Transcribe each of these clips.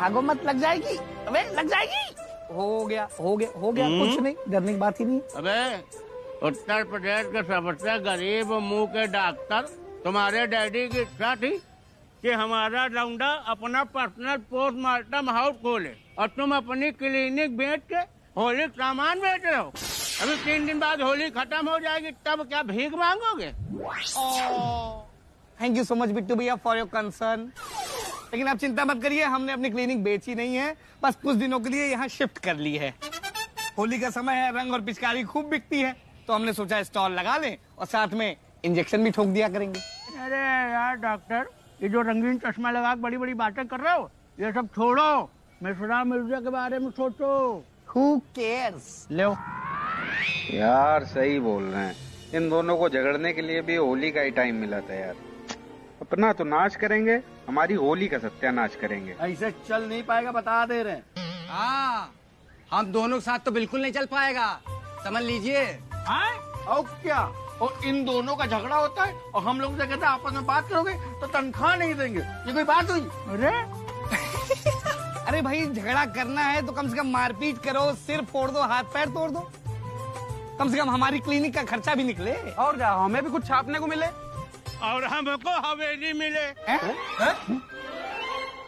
भागो मत, लग जाएगी। अबे लग जाएगी। हो गया कुछ नहीं, डरने की बात ही नहीं। अबे उत्तर प्रदेश के सबसे गरीब मुंह के डॉक्टर तुम्हारे डैडी की इच्छा थी कि हमारा लौंडा अपना पर्सनल पोस्टमार्टम हाउस खोले और तुम अपनी क्लिनिक बेच के होली सामान बेच रहे हो। अभी 3 दिन बाद होली खत्म हो जाएगी, तब क्या भीख मांगोगे? Thank you so much Bittu भैया फॉर योर कंसर्न। लेकिन आप चिंता मत करिए, हमने अपनी क्लिनिक बेची नहीं है, बस कुछ दिनों के लिए यहाँ शिफ्ट कर ली है। होली का समय है, रंग और पिचकारी खूब बिकती है, तो हमने सोचा स्टॉल लगा लें और साथ में इंजेक्शन भी ठोक दिया करेंगे। अरे यार डॉक्टर, ये जो रंगीन चश्मा लगा बड़ी बड़ी बातें कर रहे हो, ये सब छोड़ो, मिश्रा मिर्जा के बारे में सोचो। Who cares? लो यार सही बोल रहे हैं, इन दोनों को झगड़ने के लिए भी होली का ही टाइम मिला था यार। अपना तो नाच करेंगे, हमारी होली का सत्यानाश करेंगे। ऐसे चल नहीं पाएगा, बता दे रहे हैं। हाँ, हम दोनों के साथ तो बिल्कुल नहीं चल पाएगा, समझ लीजिए। और क्या, और इन दोनों का झगड़ा होता है और हम लोग से कहते हैं आपस में बात करोगे तो तनख्वाह नहीं देंगे, ये कोई बात हुई? अरे अरे भाई झगड़ा करना है तो कम से कम मारपीट करो, सिर फोड़ दो, हाथ पैर तोड़ दो, कम से कम हमारी क्लिनिक का खर्चा भी निकले। और क्या, हमें भी कुछ छापने को मिले और हमको हवेली मिले।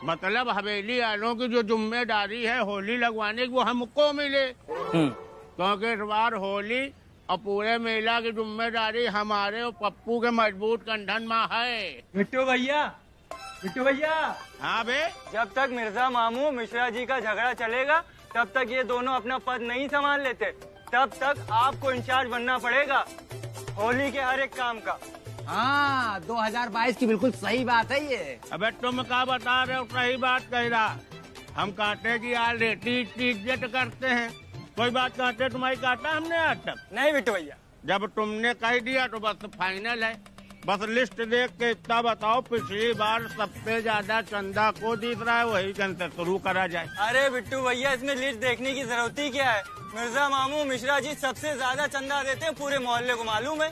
मतलब हवेली वालों की जो जिम्मेदारी है होली लगवाने की वो हमको मिले, क्योंकि इस बार होली और पूरे मेला की जिम्मेदारी हमारे और पप्पू के मजबूत कंधन में है। बिट्टू भैया हाँ बे, जब तक मिर्जा मामू मिश्रा जी का झगड़ा चलेगा तब तक ये दोनों अपना पद नहीं संभाल लेते, तब तक आपको इंचार्ज बनना पड़ेगा होली के हर एक काम का। हाँ, 2022 की बिल्कुल सही बात है ये। अबे तुम क्या बता रहे हो? सही बात कह रहा। हम कांटे की यार रेती इज्जत करते हैं, कोई बात कांटे तुम्हारी काटा हमने आज तक नहीं बिट्टू भैया, जब तुमने कह दिया तो बस फाइनल है। बस लिस्ट देख के इतना बताओ, पिछली बार सबसे ज्यादा चंदा को दिख रहा है, वही चंद से शुरू करा जाए। अरे बिट्टू भैया, इसमें लिस्ट देखने की जरूरत ही क्या है? मिर्जा मामू मिश्रा जी सबसे ज्यादा चंदा देते हैं, पूरे मोहल्ले को मालूम है।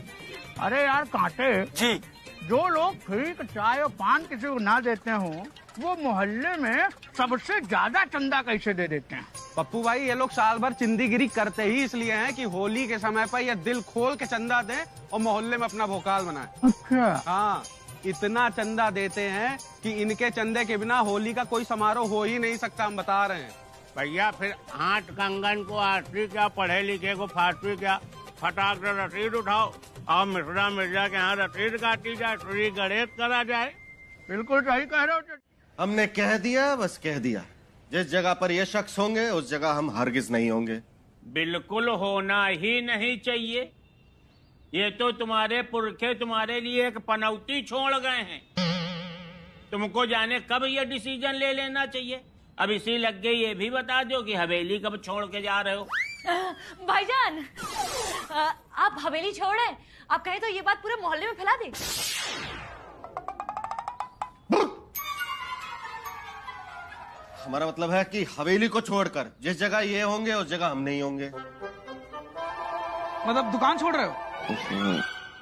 अरे यार कांटे जी, जो लोग ठीक चाय और पान किसी को ना देते हो, वो मोहल्ले में सबसे ज्यादा चंदा कैसे दे देते हैं? पप्पू भाई, ये लोग साल भर चिंदीगिरी करते ही इसलिए हैं कि होली के समय पर ये दिल खोल के चंदा दें और मोहल्ले में अपना भोकाल बनाएं। अच्छा, हाँ, इतना चंदा देते हैं कि इनके चंदे के बिना होली का कोई समारोह हो ही नहीं सकता, हम बता रहे हैं। भैया फिर आठ कंगन को आरती क्या, पढ़े लिखे को फांसी क्या, फटाक से रसीद उठाओ और मिश्रा मिर्जा के यहाँ रसीद काटी जाए, श्री गणेश करा जाए। बिल्कुल सही कह रहे हो। हमने कह दिया, बस कह दिया। जिस जगह पर ये शख्स होंगे उस जगह हम हरगिज नहीं होंगे। बिल्कुल होना ही नहीं चाहिए। ये तो तुम्हारे पुरखे तुम्हारे लिए एक पनौती छोड़ गए हैं, तुमको जाने कब ये डिसीजन ले लेना चाहिए। अब इसी लग गई ये भी बता दो कि हवेली कब छोड़ के जा रहे हो। भाईजान, आप हवेली छोड़े, आप कहें तो ये बात पूरे मोहल्ले में फैला दे। हमारा मतलब है कि हवेली को छोड़कर जिस जगह ये होंगे उस जगह हम नहीं होंगे। मतलब दुकान छोड़ रहे हो?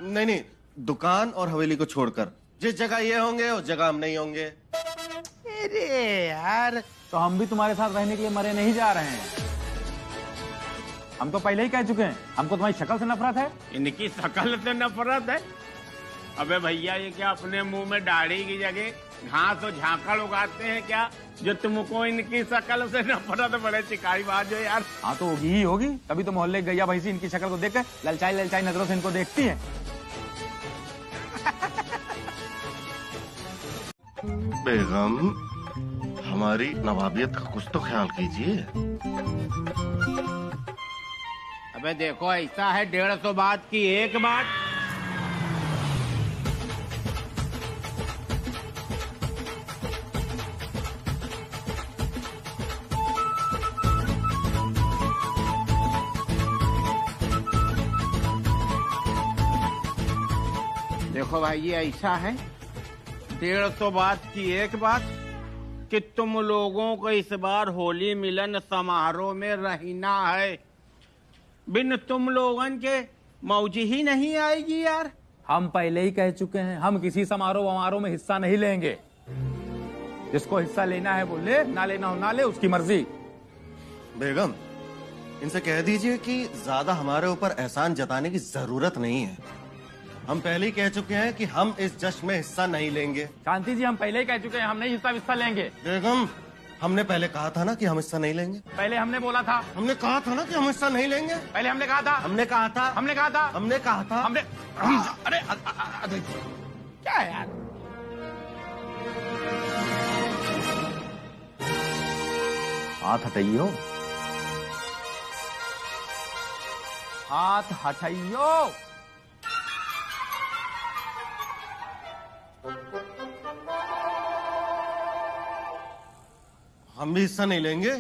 नहीं नहीं, दुकान और हवेली को छोड़कर जिस जगह ये होंगे उस जगह हम नहीं होंगे। अरे यार, तो हम भी तुम्हारे साथ रहने के लिए मरे नहीं जा रहे हैं। हम तो पहले ही कह चुके हैं, हमको तुम्हारी शक्ल से नफरत है। इनकी शक्ल से नफरत है? अबे भैया, ये क्या अपने मुंह में दाढ़ी की जगह घास और झाकड़ उगाते हैं क्या, जो तुमको इनकी शक्ल से नफरत? बड़े चिकाई बात है यार। हाँ तो होगी ही होगी, तभी तो मोहल्ले गैया भैंसी इनकी शक्ल को देखकर ललचाई नजरों से इनको देखती है। बेगम, हमारी नवाबियत का कुछ तो ख्याल कीजिए। अबे देखो, ऐसा है 150 बात की एक बात। देखो भाई, ये ऐसा है 150 बात की एक बात कि तुम लोगों को इस बार होली मिलन समारोह में रहना है। बिन तुम लोगन के मौज ही नहीं आएगी यार। हम पहले ही कह चुके हैं, हम किसी समारोह में हिस्सा नहीं लेंगे। जिसको हिस्सा लेना है वो ले, ना लेना हो ना ले, उसकी मर्जी। बेगम, इनसे कह दीजिए कि ज्यादा हमारे ऊपर एहसान जताने की जरूरत नहीं है। हम पहले ही कह चुके हैं कि हम इस जश्न में हिस्सा नहीं लेंगे। शांति जी, हम पहले ही कह चुके हैं हम नहीं हिस्सा लेंगे। बेगम, हमने पहले कहा था ना कि हम हिस्सा नहीं लेंगे। पहले हमने बोला था, हमने कहा था ना कि हम हिस्सा नहीं लेंगे। पहले हमने कहा था, हमने कहा था, हमने कहा था, हमने कहा था, हमने अरे क्या है यार? हाथ हटाइयो, हाथ हटाइयो। हम भी हिस्सा नहीं लेंगे।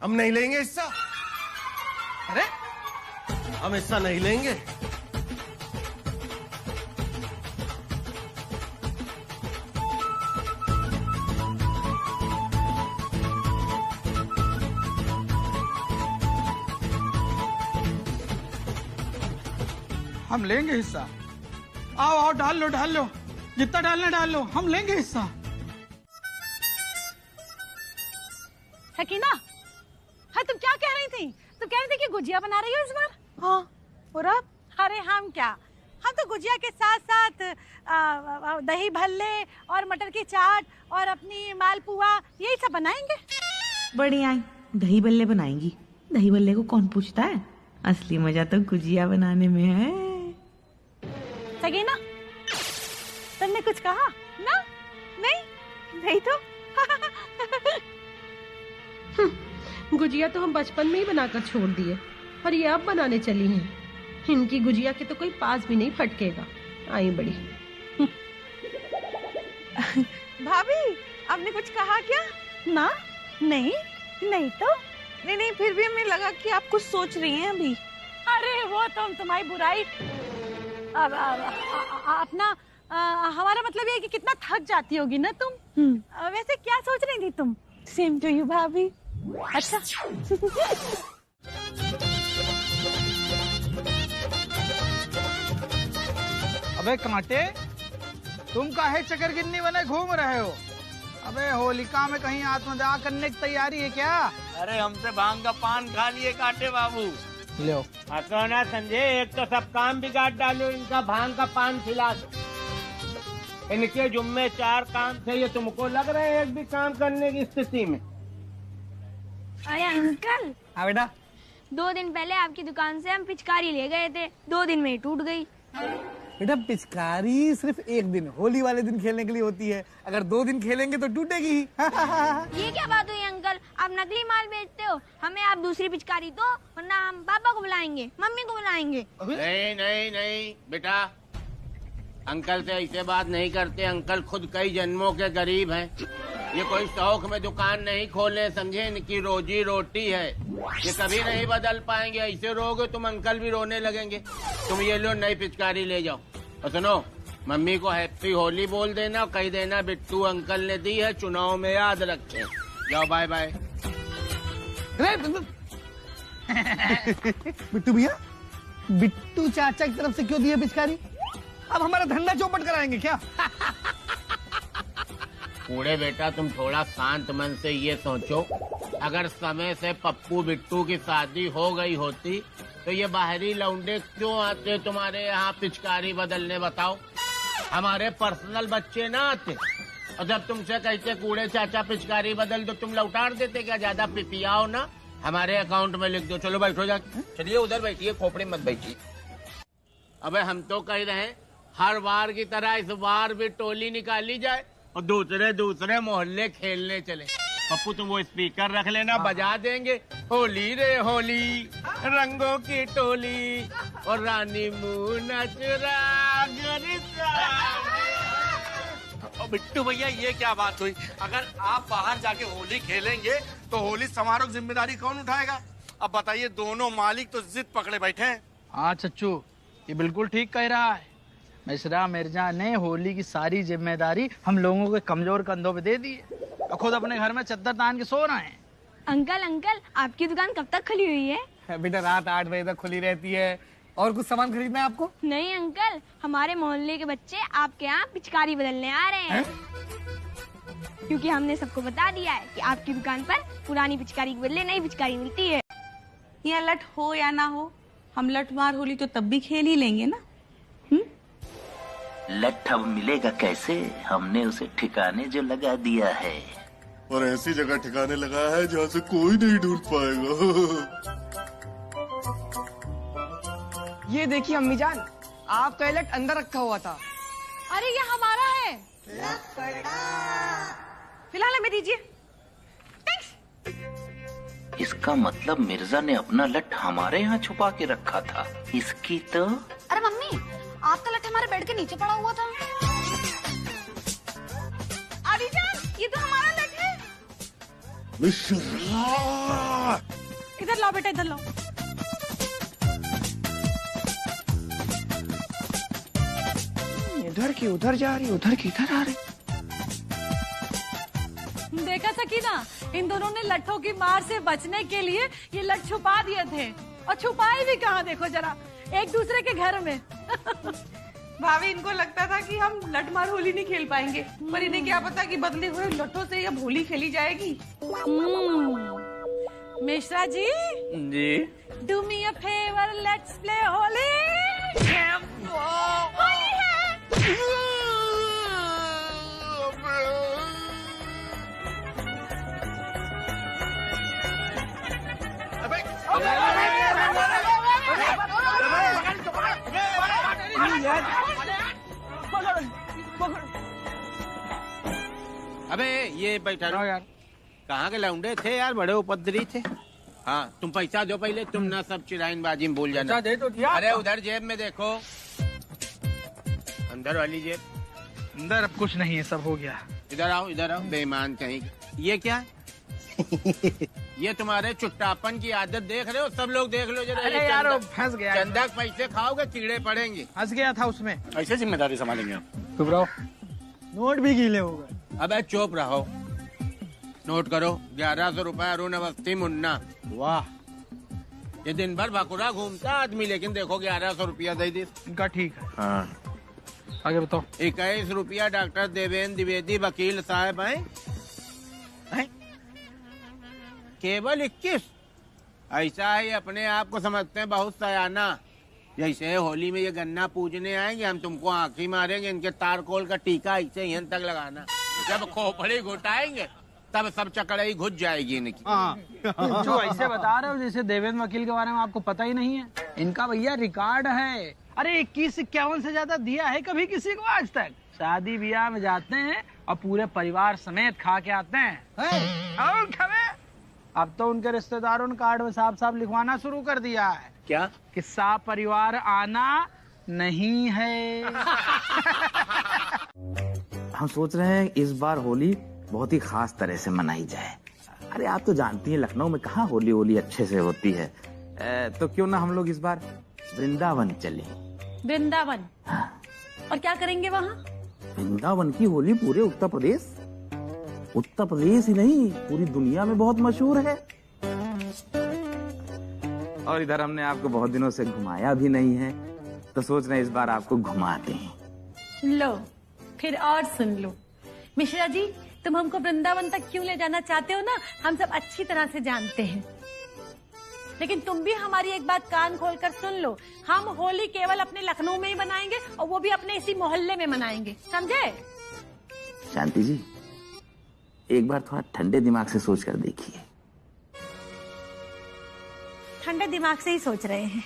हम नहीं लेंगे हिस्सा। अरे हम हिस्सा नहीं लेंगे। हम लेंगे हिस्सा। आओ आओ, डाल लो डाल लो, जितना डालना डाल लो, हम लेंगे हिस्सा। सकीना, हाँ तुम क्या कह रही थी? तुम कह रही थी कि गुजिया बना रही हो इस बार? हाँ, और अब? अरे हम क्या, हम तो गुजिया के साथ साथ दही भल्ले और मटर की चाट और अपनी मालपुआ यही सब बनाएंगे। बढ़िया, दही भल्ले बनाएंगी। दही भल्ले को कौन पूछता है? असली मजा तो गुजिया बनाने में है। सकीना, तुमने कुछ कहा ना? नहीं नहीं तो गुजिया तो हम बचपन में ही बनाकर छोड़ दिए और ये अब बनाने चली हैं। इनकी गुजिया के तो कोई पास भी नहीं फटकेगा। आई बड़ी भाभी, आपने कुछ कहा क्या? ना, नहीं नहीं तो नहीं, फिर भी हमें लगा कि आप कुछ सोच रही हैं अभी। अरे वो तो हम तुम्हारी बुराई अपना हमारा मतलब ये है कि कितना थक जाती होगी ना तुम। वैसे क्या सोच रही थी तुम? सेम टू यू भाभी। अच्छा अबे कांटे, तुम काहे चक्कर गिन्नी बने घूम रहे हो? अबे होलिका में कहीं आत्मदाह करने की तैयारी है क्या? अरे हमसे भांग का पान खा लिए कांटे बाबू। लो तो ना समझे, एक तो सब काम बिगाड़ डालो, इनका भांग का पान खिला दो। इनके जुम्मे 4 काम थे, ये तुमको लग रहा है एक भी काम करने की स्थिति में? अरे अंकल। हाँ बेटा। 2 दिन पहले आपकी दुकान से हम पिचकारी ले गए थे, 2 दिन में ही टूट गई। बेटा पिचकारी सिर्फ 1 दिन, होली वाले दिन खेलने के लिए होती है। अगर 2 दिन खेलेंगे तो टूटेगी ही। ये क्या बात हुई अंकल? आप नकली माल बेचते हो, हमें आप दूसरी पिचकारी दो, वरना हम पापा को बुलाएंगे, मम्मी को बुलाएंगे। नहीं नहीं नहीं बेटा, अंकल से ऐसे बात नहीं करते। अंकल खुद कई जन्मों के गरीब हैं। ये कोई शौक में दुकान नहीं खोले, समझे? इनकी रोजी रोटी है, ये कभी नहीं बदल पाएंगे। ऐसे रहोगे तुम, अंकल भी रोने लगेंगे। तुम ये लो, नई पिचकारी ले जाओ। और सुनो, मम्मी को हैप्पी होली बोल देना, कह देना बिट्टू अंकल ने दी है, चुनाव में याद रखे। जाओ, बाय बाय। बिट्टू भैया, बिट्टू चाचा की तरफ से क्यों दी है पिचकारी? अब हमारा धंधा चौपट कराएंगे क्या? कूड़े बेटा, तुम थोड़ा शांत मन से ये सोचो, अगर समय से पप्पू बिट्टू की शादी हो गई होती तो ये बाहरी लौंडे क्यों आते तुम्हारे यहाँ पिचकारी बदलने? बताओ, हमारे पर्सनल बच्चे ना आते? और जब तुमसे कहते कूड़े चाचा पिचकारी बदल दो, तुम लौटार देते क्या? ज्यादा पिपियाओ ना, हमारे अकाउंट में लिख दो। चलो बैठो जाके। चलिए उधर बैठिए, खोपड़ी मत बैठिए। अबे हम तो कह रहे हैं हर बार की तरह इस बार भी टोली निकाली जाए और दूसरे मोहल्ले खेलने चले। पप्पू तुम वो स्पीकर रख लेना, बजा देंगे होली रे होली, रंगों की टोली और रानी मुंह नचरा। बिट्टू भैया, ये क्या बात हुई? अगर आप बाहर जाके होली खेलेंगे तो होली समारोह की जिम्मेदारी कौन उठाएगा? अब बताइए, दोनों मालिक तो जिद पकड़े बैठे हैं। हाँ चच्चू, ये बिल्कुल ठीक कह रहा है। मिश्रा मिर्जा ने होली की सारी जिम्मेदारी हम लोगों के कमजोर कंधों पे दे दी है और खुद अपने घर में चद्दर तान के सो रहे हैं। अंकल, आपकी दुकान कब तक खुली हुई है? बेटा रात 8 बजे तक खुली रहती है। और कुछ सामान खरीदना है आपको? नहीं अंकल, हमारे मोहल्ले के बच्चे आपके यहाँ पिचकारी बदलने आ रहे हैं। क्योंकि हमने सबको बता दिया है कि आपकी दुकान पर पुरानी पिचकारी के बदले नई पिचकारी मिलती है। यहाँ लठ हो या ना हो, हम लठ मार होली तो तब भी खेल ही लेंगे ना। लठ अब मिलेगा कैसे? हमने उसे ठिकाने जो लगा दिया है, और ऐसी जगह ठिकाने लगा है जहाँ से कोई नहीं ढूंढ पाएगा। ये देखिए अम्मी जान, आपका ये लठ अंदर रखा हुआ था। अरे ये हमारा है। फिलहाल हमें दीजिए। इसका मतलब मिर्जा ने अपना लठ हमारे यहाँ छुपा के रखा था। इसकी तो अरे मम्मी, आपका लठ हमारे बेड के नीचे पड़ा हुआ था। आदि जान, ये तो हमारा लठ है। इधर लाओ बेटा, इधर लाओ। इधर की उधर जा रही, उधर की इधर आ रही। देखा सकीना, इन दोनों ने लट्ठों की मार से बचने के लिए ये लठ छुपा दिए थे, और छुपाए भी कहाँ देखो जरा, एक दूसरे के घर में। भाभी, इनको लगता था कि हम लठ मार होली नहीं खेल पाएंगे, पर इन्हें क्या पता कि बदले हुए लठों से अब होली खेली जाएगी। Mishra ji, do me a favour, let's play Holi. Holi है। अबे ये बैठा रहो यार, कहाँ के लौंडे थे यार, बड़े उपद्रवी थे। हाँ तुम पैसा दो पहले, तुम ना सब चिराइन बाजी में भूल जाना। दे तो दिया। अरे उधर जेब में देखो, अंदर वाली जेब। अंदर अब कुछ नहीं है, सब हो गया। इधर आओ, इधर आओ, बेईमान कहीं। ये क्या है? ये तुम्हारे चुट्टापन की आदत देख रहे हो, सब लोग देख लो जरा। अरे यार फंस गया। चंदा के पैसे खाओगे कीड़े पड़ेंगे। फंस गया था उसमें। ऐसे जिम्मेदारी संभालेंगे आप? चुप रहो, नोट भी गीले हो गए। अबे चुप रहो, नोट करो। 1100 रुपए अरुण अवस्थी मुन्ना। वाह, ये दिन भर भाकुरा घूमता आदमी, लेकिन देखो 1100 रुपया दे दी। इनका ठीक है। हाँ आगे बताओ। 21 रुपया डॉक्टर देवेंद्र द्विवेदी वकील साहब हैं। केवल 21? ऐसा ही अपने आप को समझते हैं बहुत सयाना। जैसे होली में ये गन्ना पूजने आएंगे, हम तुमको आंखी मारेंगे, इनके तारकोल का टीका ऐसे यहाँ तक लगाना। जब खोपड़ी घुटाएंगे तब सब चकड़ाई घुस जाएगी इनकी। जो ऐसे बता रहे हो जैसे देवेंद्र वकील के बारे में आपको पता ही नहीं है। इनका भैया रिकॉर्ड है। अरे 21-51 से ज्यादा दिया है कभी किसी को आज तक। शादी ब्याह में जाते हैं और पूरे परिवार समेत खा के आते हैं। अब तो उनके रिश्तेदारों ने कार्ड में साफ साफ लिखवाना शुरू कर दिया है। क्या? कि साफ परिवार आना नहीं है। हम सोच रहे हैं इस बार होली बहुत ही खास तरह से मनाई जाए। अरे आप तो जानती हैं लखनऊ में कहाँ होली अच्छे से होती है। तो क्यों ना हम लोग इस बार वृंदावन चले। वृंदावन? हाँ। और क्या करेंगे वहाँ? वृंदावन की होली पूरे उत्तर प्रदेश ही नहीं पूरी दुनिया में बहुत मशहूर है। और इधर हमने आपको बहुत दिनों से घुमाया भी नहीं है, तो सोच रहे हैं इस बार आपको घुमाते हैं। लो फिर और सुन लो, मिश्रा जी तुम हमको वृंदावन तक क्यों ले जाना चाहते हो ना, हम सब अच्छी तरह से जानते हैं। लेकिन तुम भी हमारी एक बात कान खोलकर सुन लो, हम होली केवल अपने लखनऊ में ही मनाएंगे, और वो भी अपने इसी मोहल्ले में मनाएंगे, समझे? शांति जी, एक बार थोड़ा ठंडे दिमाग से सोच कर देखिए। ठंडे दिमाग से ही सोच रहे हैं।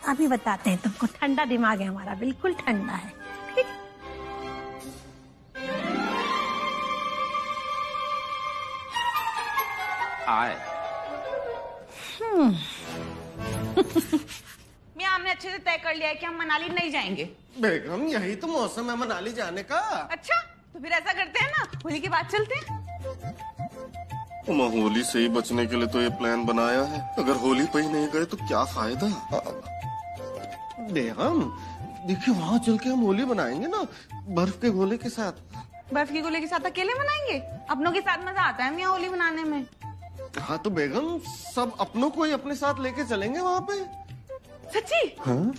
अभी बताते हैं तुमको, ठंडा दिमाग है हमारा, बिल्कुल ठंडा है। आए। मियां, हमने अच्छे से तय कर लिया है कि हम मनाली नहीं जाएंगे। बेगम, यही तो मौसम है मनाली जाने का। अच्छा, तो फिर ऐसा करते हैं ना, होली के बाद चलते हैं। होली से ही बचने के लिए तो ये प्लान बनाया है। अगर होली पे ही नहीं गए तो क्या फायदा। बेगम देखिए, वहाँ चल के हम होली बनाएंगे ना, बर्फ के गोले के साथ। बर्फ के गोले के साथ अकेले मनाएंगे? अपनों के साथ मजा आता है मियां होली मनाने में। हाँ तो बेगम, सब अपनों को ही अपने साथ लेके चलेंगे वहाँ पे। सच्ची? हाँ?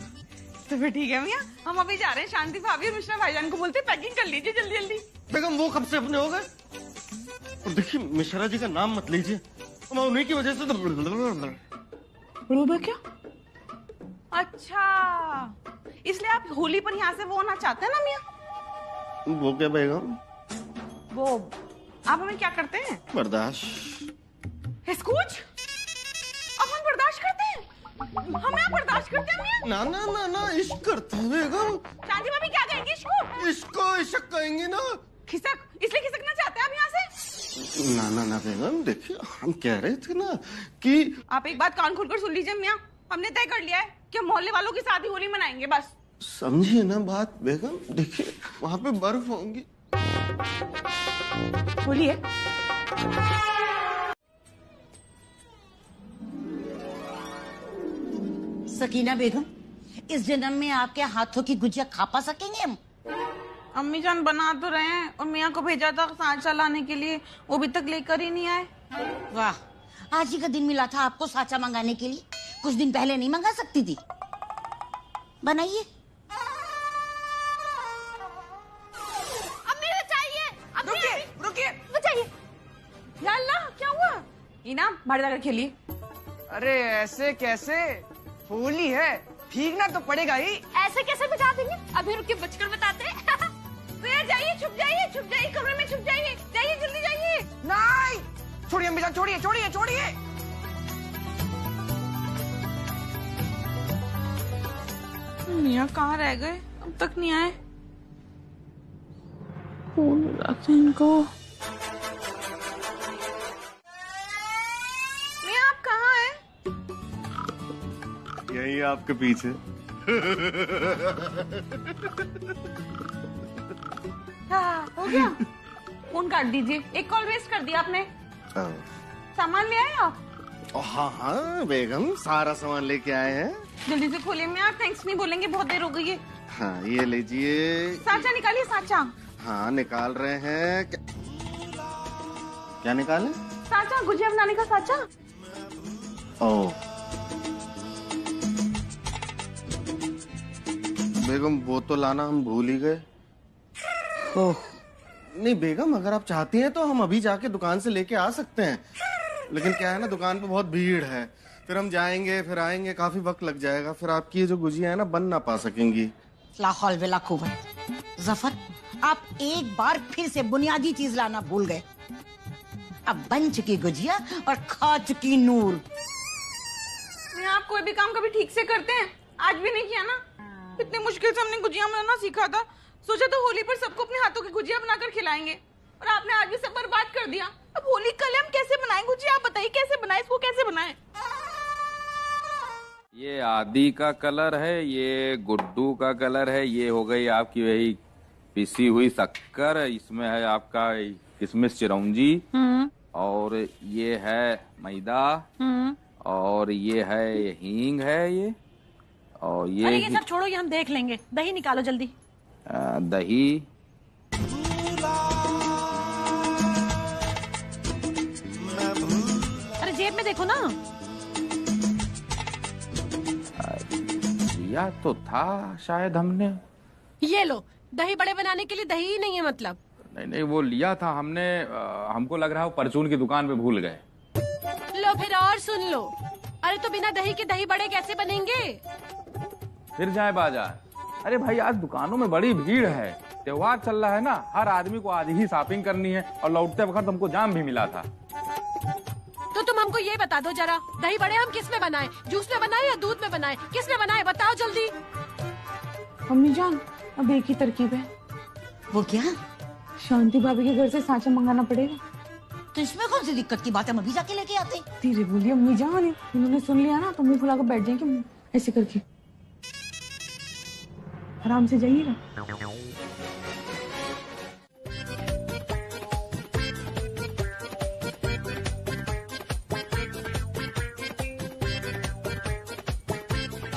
तो फिर ठीक है मियाँ, हम अभी जा रहे हैं। शांति भाभी और मिश्रा भाईजान को बोलते पैकिंग कर लीजिए जल्दी जल्दी। बेगम वो कब से अपने हो गए? और देखिए मिश्रा जी का नाम मत लीजिए, मैं उन्हीं की वजह से तो बड़ोबा क्या? अच्छा, इसलिए आप होली पर यहाँ से वो होना चाहते हैं ना मियाँ? वो क्या बेगम? वो आप हमें क्या करते हैं? बर्दाश्त। कुछ अपन बर्दाश्त करते हैं? हमें आप बर्दाश्त करते हैं मियाँ? ना ना ना ना, इश्क करते हैं बेगम। शांति भाभी क्या कहेंगी इसको? इसको इश्क कहेंगी ना। खिसक, इसलिए खिसकना चाहते हैं आप यहाँ से? ना ना ना बेगम, देखिए हम कह रहे थे ना कि आप एक बात कान खोलकर सुन लीजिए मियाँ, हमने तय कर लिया है कि हम मोहल्ले वालों के साथ ही होली मनाएंगे बस। समझिए ना बात बेगम, देखिए वहाँ पे बर्फ होंगी। होली है। सकीना बेगम, इस जन्म में आपके हाथों की गुजिया खा पा सकेंगे हम? अम्मी जान बना तो रहे हैं और मियाँ को भेजा था सांचा लाने के लिए, वो अभी तक लेकर ही नहीं आए। वाह, आज ही का दिन मिला था आपको सांचा मंगाने के लिए, कुछ दिन पहले नहीं मंगा सकती थी? बनाइए। अम्मी बचाइए, रुकिए रुकिए, बचाइए। या अल्लाह, क्या हुआ? इनाम बाहर जाकर खेलिए। अरे ऐसे कैसे, होली है, भीगना तो पड़ेगा ही। ऐसे कैसे बचा देंगे? अभी रुकिए, बचकर बताते हैं। तो यार जाइए, छुप जाइए, छुप जाइए, कमरे में छुप जाइए, जाइए जल्दी जाइए। नहीं, छोड़िए अम्मी जान, छोड़िए छोड़िए छोड़िए। मियाँ कहाँ रह गए? अब तक नहीं आए। फोन लगाते हैं इनको। मियाँ आप कहाँ हैं? यही आपके पीछे। हाँ, हो गया? फोन काट दीजिए, एक कॉल वेस्ट कर दिया आपने। सामान ले आए आप? हाँ हाँ बेगम, सारा सामान लेके आए हैं। जल्दी से खोलिए मियाँ, थैंक्स नहीं बोलेंगे, बहुत देर हो गई है। हाँ ये लीजिए। सांचा निकालिए, सांचा। हाँ निकाल रहे हैं। क्या निकाले? सांचा, गुजिया बनाने का सांचा। ओह बेगम, वो तो लाना हम भूल ही गए। ओह नहीं बेगम, अगर आप चाहती हैं तो हम अभी जाके दुकान से लेके आ सकते हैं, लेकिन क्या है ना, दुकान पे बहुत भीड़ है, फिर हम जाएंगे फिर आएंगे, काफी वक्त लग जाएगा, फिर आपकी ये जो गुजिया है ना बन ना पा सकेंगी। ला हौल वला कुव्वत। जफर, आप एक बार फिर से बुनियादी चीज लाना भूल गए। अब बन चुकी गुजिया और खा चुकी नूर। मैं आप कोई भी काम कभी ठीक से करते हैं? आज भी नहीं किया ना। इतनी मुश्किल से हमने गुजिया बनाना सीखा था, सोचा तो होली पर सबको अपने हाथों की गुजिया बनाकर खिलाएंगे, और आपने आज भी सब बर्बाद कर दिया। अब होली कल हम कैसे बनाएं गुजिया? आप बताइए कैसे बनाएं, इसको कैसे बनाएं? ये आदि का कलर है, ये गुड्डू का कलर है, ये हो गई आपकी वही पिसी हुई शक्कर, इसमें है आपका किशमिश चिरौंजी, और ये है मैदा, और ये है हींग है ये, और अरे ये सब छोड़ो, ये हम देख लेंगे। दही निकालो जल्दी। दही, अरे जेब में देखो ना। लिया तो था शायद हमने। ये लो, दही बड़े बनाने के लिए दही ही नहीं है मतलब। नहीं नहीं, वो लिया था हमने, हमको लग रहा है वो परचून की दुकान पे भूल गए। लो फिर और सुन लो। अरे तो बिना दही के दही बड़े कैसे बनेंगे? फिर जाए बाजार। अरे भाई आज दुकानों में बड़ी भीड़ है, त्योहार चल रहा है ना, हर आदमी को आज ही शॉपिंग करनी है, और लौटते वक्त हमको जाम भी मिला था। तो तुम हमको ये बता दो जरा, दही बड़े हम किस में बनाएं? जूस में बनाएं या दूध में बनाएं? किस में बनाएं बताओ जल्दी। अम्मी जान, अब एक ही तरकीब है। वो क्या? शांति भाभी के घर से सांचा मंगाना पड़ेगा। तो इसमें कौन सी दिक्कत की बात है, हम अभी जाके लेके आते। धीरे बोलिए अम्मी जान, इन्होंने सुन लिया ना तो मुंह फुलाकर बैठ जाएंगे ऐसे करके। आराम से जाइएगा।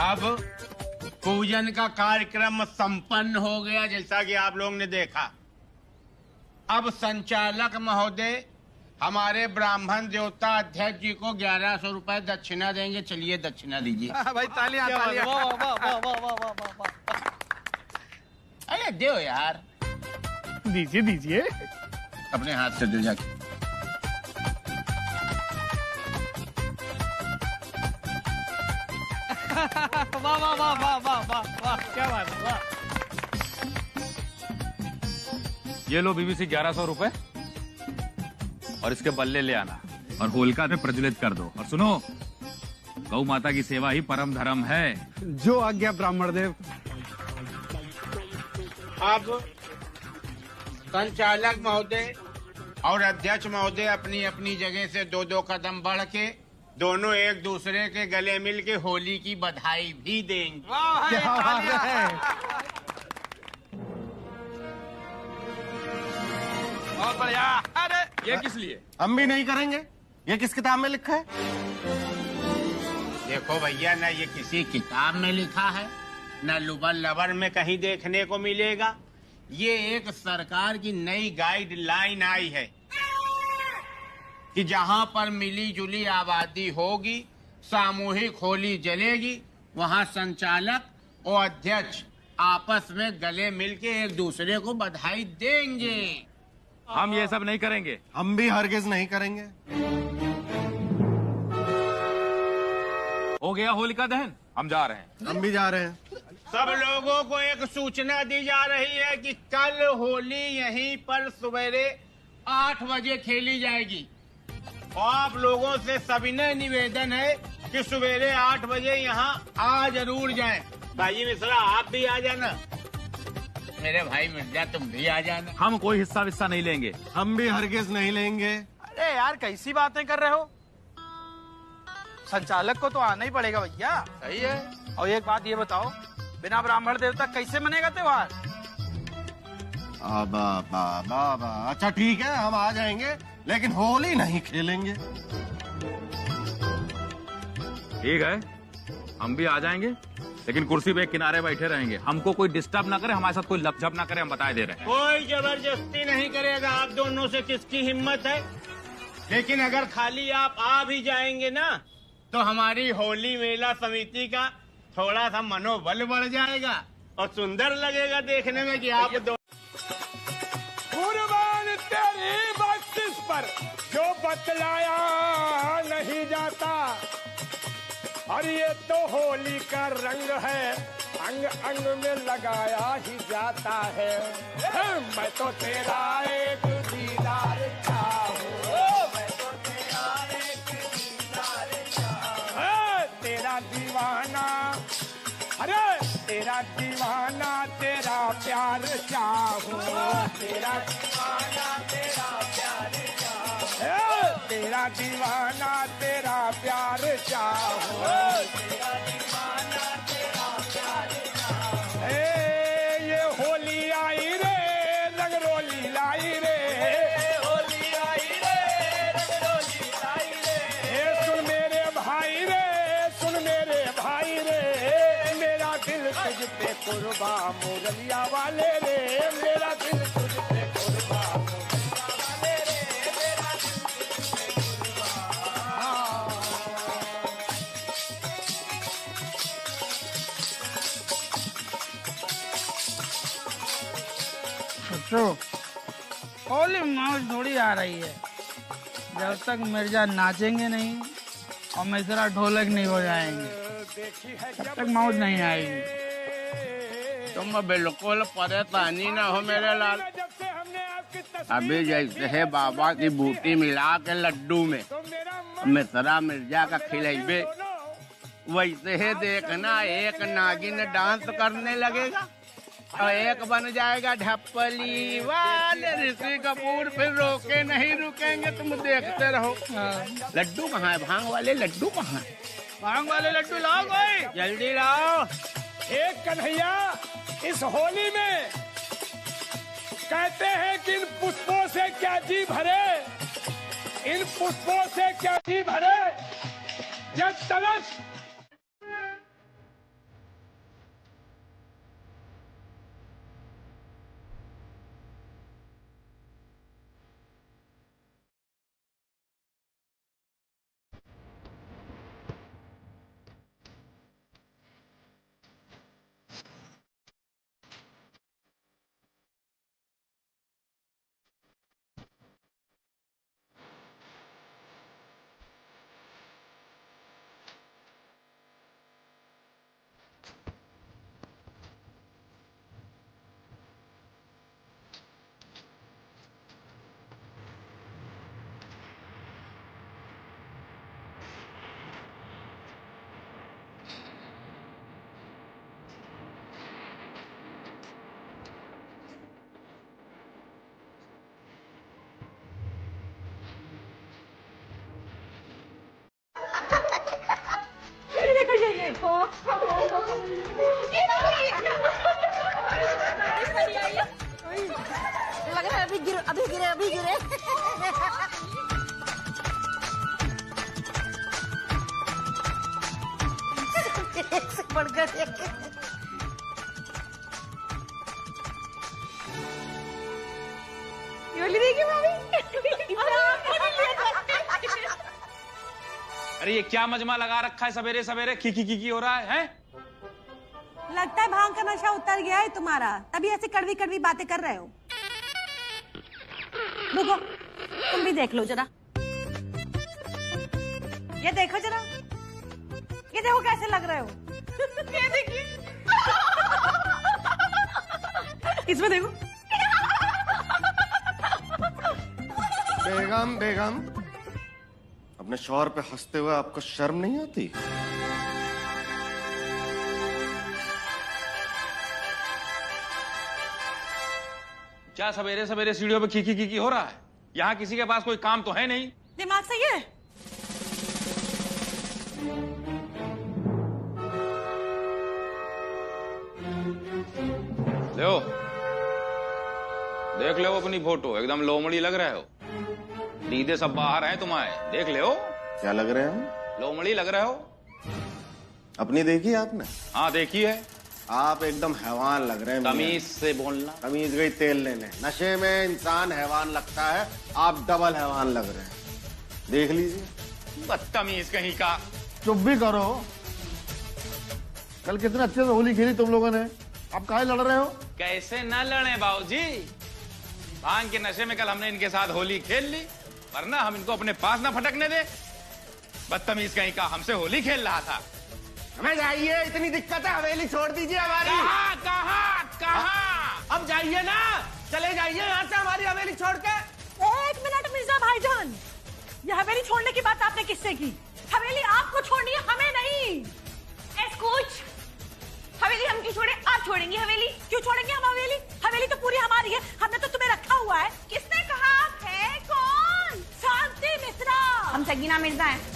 अब पूजन का कार्यक्रम संपन्न हो गया, जैसा कि आप लोगों ने देखा। अब संचालक महोदय हमारे ब्राह्मण देवता अध्यक्ष जी को 1100 रुपए दक्षिणा देंगे। चलिए दक्षिणा दीजिए। भाई तालियां तालियां। वाह वाह वाह वाह वाह वाह वाह वाह। अरे दो यार। दीजिए दीजिए। अपने हाथ से दे जाके। वाह वाह वाह वाह वाह वाह वाह, क्या बात है, वाह। ये लो बीबीसी 1100 रुपए और इसके बल्ले ले आना और होलिका में प्रज्वलित कर दो। और सुनो, गौ माता की सेवा ही परम धर्म है। जो आज्ञा ब्राह्मण देव। अब संचालक महोदय और अध्यक्ष महोदय अपनी अपनी जगह से 2-2 कदम बढ़ के दोनों एक दूसरे के गले मिल के होली की बधाई भी देंगे। क्या बात है। बहुत बढ़िया। अरे ये किस लिए? हम भी नहीं करेंगे। ये किस किताब में लिखा है? देखो भैया, न ये किसी किताब में लिखा है, न लुबल लबर में कहीं देखने को मिलेगा। ये एक सरकार की नई गाइडलाइन आई है कि जहाँ पर मिली जुली आबादी होगी, सामूहिक होली जलेगी, वहाँ संचालक और अध्यक्ष आपस में गले मिलके एक दूसरे को बधाई देंगे। हम ये सब नहीं करेंगे। हम भी हरगिज नहीं करेंगे। हो गया होलिका दहन, हम जा रहे हैं। हम भी जा रहे हैं। सब लोगों को एक सूचना दी जा रही है कि कल होली यहीं पर सवेरे 8 बजे खेली जाएगी। और आप लोगों से सविनय निवेदन है कि सवेरे 8 बजे यहाँ आ जरूर जाएं। भाई मिश्रा, आप भी आ जाना। मेरे भाई मिर्जा, तुम भी आ जाना। हम कोई हिस्सा विस्सा नहीं लेंगे। हम भी हरगिज नहीं लेंगे। अरे यार, कैसी बातें कर रहे हो? संचालक को तो आना ही पड़ेगा भैया। सही है। और एक बात ये बताओ, बिना ब्राह्मण देवता कैसे मनेगा त्योहार? अच्छा ठीक है, हम आ जाएंगे, लेकिन होली नहीं खेलेंगे। ठीक है, हम भी आ जाएंगे, लेकिन कुर्सी पे एक किनारे बैठे रहेंगे। हमको कोई डिस्टर्ब ना करे, हमारे साथ कोई लपझप ना करे, हम बता दे रहे हैं। कोई जबरदस्ती नहीं करेगा। आप दोनों से किसकी हिम्मत है? लेकिन अगर खाली आप आ भी जाएंगे ना, तो हमारी होली मेला समिति का थोड़ा सा मनोबल बढ़ जाएगा और सुंदर लगेगा देखने में कि आप दो। कुर्बान तेरी बख्शिश पर जो बतलाया नहीं जाता, और ये तो होली का रंग है, अंग अंग में लगाया ही जाता है। मैं तो तेरा एक दीदार चाहूं, मैं तो तेरा एक दीदार चाहूं, तेरा दीवाना, अरे तेरा दीवाना, तेरा प्यार चाहूं, तेरा दीवाना, तेरा प्यार चाहूं, तेरा दीवाना, तेरा प्यार चाहूं, तेरा दीवाना, तेरा प्यार चाहूं। ये होली आई रे, रंग रोली लाई रे, होली आई रे, रंग रोली लाई रे। सुन मेरे भाई रे, सुन मेरे भाई रे, मेरा दिल तुझ पे कुर्बा मुरलिया वाले रे, मेरा दिल तुझ पे कुर्बा मुरलिया वाले रे, मेरा दिल तुझ पे कुर्बा। होली मौज थोड़ी आ रही है जब तक मिर्जा नाचेंगे नहीं और मिश्रा ढोलक नहीं हो जाएंगे, तब तक मौज नहीं आएगी। तुम बिल्कुल परेशानी ना हो मेरे लाल। अभी जैसे है बाबा की बूटी मिला के लड्डू में मिश्रा मिर्जा का खिलाइबे, वैसे ही देखना एक नागिन डांस करने लगेगा और एक बन जाएगा ढप्पली वाले ऋषि कपूर। फिर रोके नहीं रुकेंगे, तुम देखते रहो। लड्डू कहाँ है? भांग वाले लड्डू कहाँ है? भांग वाले लड्डू लाओ कोई, जल्दी लाओ। एक कन्हैया, इस होली में कहते हैं कि इन पुष्पों से क्या जी भरे, इन पुष्पों से क्या जी भरे, जब तलक लग रहा है अभी गिरे अभी गिरे। एक से बढ़कर एक। योली देखिए भाभी। अरे ये क्या मजमा लगा रखा है सवेरे सवेरे, की हो रहा है? लगता है भांग का नशा उतर गया है तुम्हारा, तभी ऐसे कड़वी कड़वी बातें कर रहे हो। रुको, तुम भी देख लो जरा, ये देखो जरा, ये देखो कैसे लग रहे हो। ये देखिए, इसमें देखो। बेगम अपने शौहर पे हंसते हुए आपको शर्म नहीं आती? क्या सवेरे सवेरे सीढ़ियों पे की हो रहा है? यहाँ किसी के पास कोई काम तो है नहीं। दिमाग सही है? लो, देख लो अपनी फोटो, एकदम लोमड़ी लग रहे हो। दीदे सब बाहर हैं तुम्हारे, देख ले। क्या लग रहे हो? लोमड़ी लग रहे हो। अपनी देखी आपने? हाँ देखी है। आप एकदम हैवान लग रहे हैं। तमीज से बोलना। तमीज गई तेल लेने। नशे में इंसान हैवान लगता है, आप डबल हैवान लग रहे हैं। देख लीजिए। बदतमीज कहीं का। चुप भी करो। कल कितने अच्छे से होली खेली तुम लोगों ने, अब काहे लड़ रहे हो? कैसे न लड़े बाबूजी, भांग के नशे में कल हमने इनके साथ होली खेल ली, वरना हम इनको अपने पास ना फटकने दे। बदतमीज कहीं का, हमसे होली खेल रहा था। हमें जाइए, इतनी दिक्कत है, हवेली छोड़ दीजिए हमारी। कहाँ? अब जाइए ना, चले जाइए यहाँ से हमारी हवेली छोड़ के। एक मिनट मिर्जा भाईजान, ये हवेली छोड़ने की बात आपने किससे की? हवेली आपको छोड़नी है, हमें नहीं। कुछ हवेली हम क्यों छोड़े? आप छोड़ेंगे हवेली? क्यों छोड़ेंगे हम हवेली? हवेली तो पूरी हमारी है, हमने तो तुम्हें रखा हुआ है। किसने कहा आप है कौन? शांति मिश्रा। हम सगीना मिर्जा हैं।